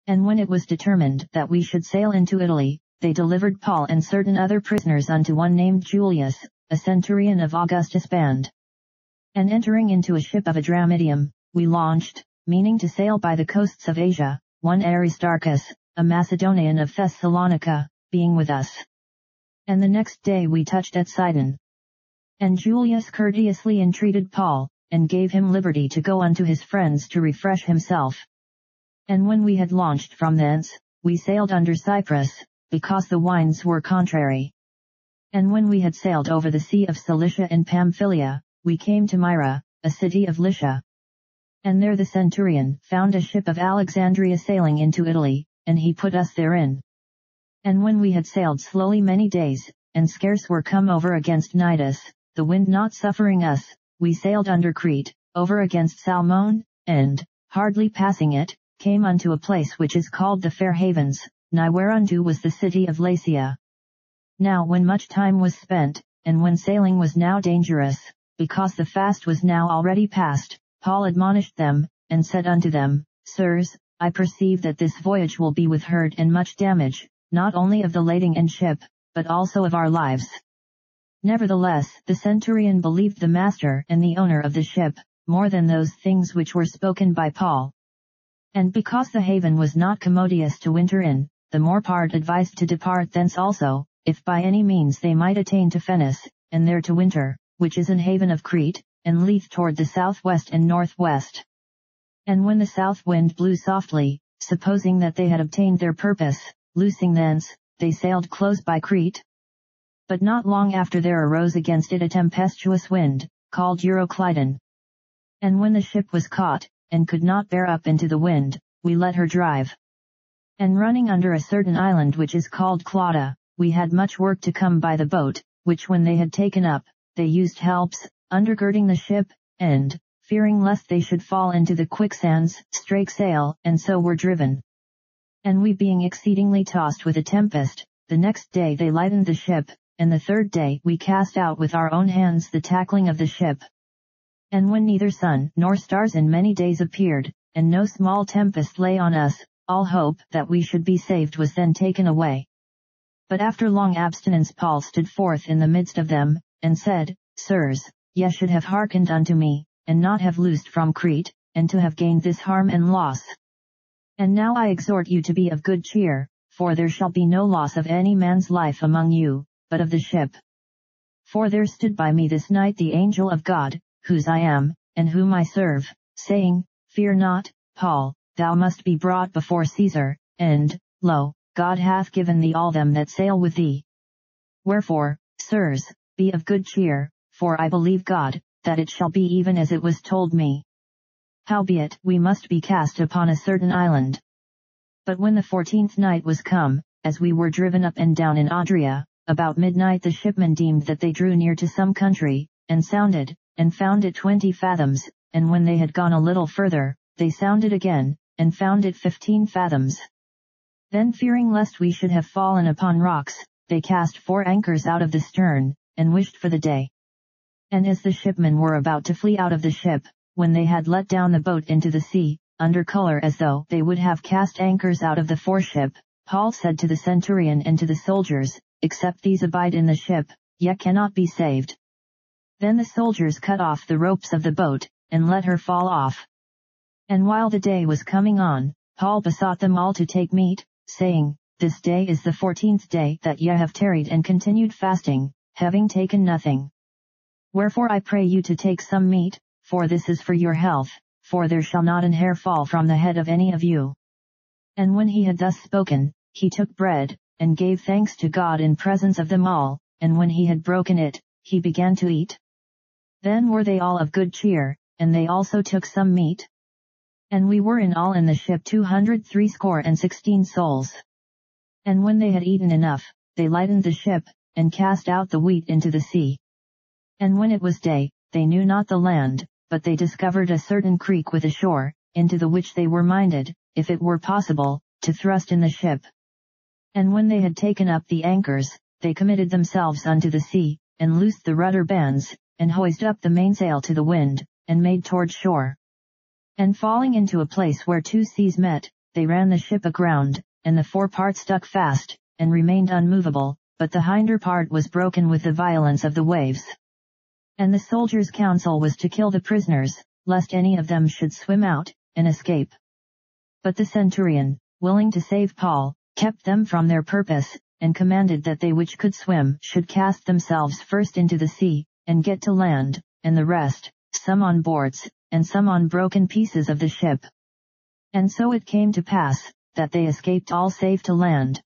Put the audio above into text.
And when it was determined that we should sail into Italy, they delivered Paul and certain other prisoners unto one named Julius, a centurion of Augustus' band. And entering into a ship of Adramyttium, we launched, meaning to sail by the coasts of Asia, one Aristarchus, a Macedonian of Thessalonica, being with us. And the next day we touched at Sidon. And Julius courteously entreated Paul, and gave him liberty to go unto his friends to refresh himself. And when we had launched from thence, we sailed under Cyprus, because the winds were contrary. And when we had sailed over the sea of Cilicia and Pamphylia, we came to Myra, a city of Lycia. And there the centurion found a ship of Alexandria sailing into Italy, and he put us therein. And when we had sailed slowly many days, and scarce were come over against Cnidus, the wind not suffering us, we sailed under Crete, over against Salmone, and, hardly passing it, came unto a place which is called the Fair Havens, nigh whereunto was the city of Lasea. Now when much time was spent, and when sailing was now dangerous, because the fast was now already past, Paul admonished them, and said unto them, Sirs, I perceive that this voyage will be with hurt and much damage, not only of the lading and ship, but also of our lives. Nevertheless, the centurion believed the master and the owner of the ship, more than those things which were spoken by Paul. And because the haven was not commodious to winter in, the more part advised to depart thence also, if by any means they might attain to Phenice, and there to winter, which is an haven of Crete, and leath toward the southwest and northwest. And when the south wind blew softly, supposing that they had obtained their purpose, loosing thence, they sailed close by Crete. But not long after there arose against it a tempestuous wind, called Euroclydon. And when the ship was caught, and could not bear up into the wind, we let her drive. And running under a certain island which is called Clauda, we had much work to come by the boat, which when they had taken up, they used helps, undergirding the ship, and, fearing lest they should fall into the quicksands, strake sail, and so were driven. And we being exceedingly tossed with a tempest, the next day they lightened the ship, and the third day we cast out with our own hands the tackling of the ship. And when neither sun nor stars in many days appeared, and no small tempest lay on us, all hope that we should be saved was then taken away. But after long abstinence Paul stood forth in the midst of them, and said, Sirs, ye should have hearkened unto me, and not have loosed from Crete, and to have gained this harm and loss. And now I exhort you to be of good cheer, for there shall be no loss of any man's life among you, but of the ship. For there stood by me this night the angel of God, whose I am, and whom I serve, saying, Fear not, Paul, thou must be brought before Caesar, and, lo, God hath given thee all them that sail with thee. Wherefore, sirs, be of good cheer, for I believe God, that it shall be even as it was told me. Howbeit we must be cast upon a certain island. But when the 14th night was come, as we were driven up and down in Adria, about midnight the shipmen deemed that they drew near to some country, and sounded, and found it 20 fathoms, and when they had gone a little further, they sounded again, and found it 15 fathoms. Then fearing lest we should have fallen upon rocks, they cast 4 anchors out of the stern, and wished for the day. And as the shipmen were about to flee out of the ship, when they had let down the boat into the sea, under color as though they would have cast anchors out of the foreship, Paul said to the centurion and to the soldiers, Except these abide in the ship, ye cannot be saved. Then the soldiers cut off the ropes of the boat, and let her fall off. And while the day was coming on, Paul besought them all to take meat, saying, This day is the 14th day that ye have tarried and continued fasting, having taken nothing. Wherefore I pray you to take some meat, for this is for your health, for there shall not an hair fall from the head of any of you. And when he had thus spoken, he took bread, and gave thanks to God in presence of them all, and when he had broken it, he began to eat. Then were they all of good cheer, and they also took some meat. And we were in all in the ship 216 souls. And when they had eaten enough, they lightened the ship, and cast out the wheat into the sea. And when it was day, they knew not the land, but they discovered a certain creek with a shore, into the which they were minded, if it were possible, to thrust in the ship. And when they had taken up the anchors, they committed themselves unto the sea, and loosed the rudder bands, and hoised up the mainsail to the wind, and made toward shore. And falling into a place where 2 seas met, they ran the ship aground, and the forepart stuck fast, and remained unmovable, but the hinder part was broken with the violence of the waves. And the soldiers' counsel was to kill the prisoners, lest any of them should swim out, and escape. But the centurion, willing to save Paul, kept them from their purpose, and commanded that they which could swim should cast themselves first into the sea, and get to land, and the rest, some on boards, and some on broken pieces of the ship. And so it came to pass, that they escaped all safe to land,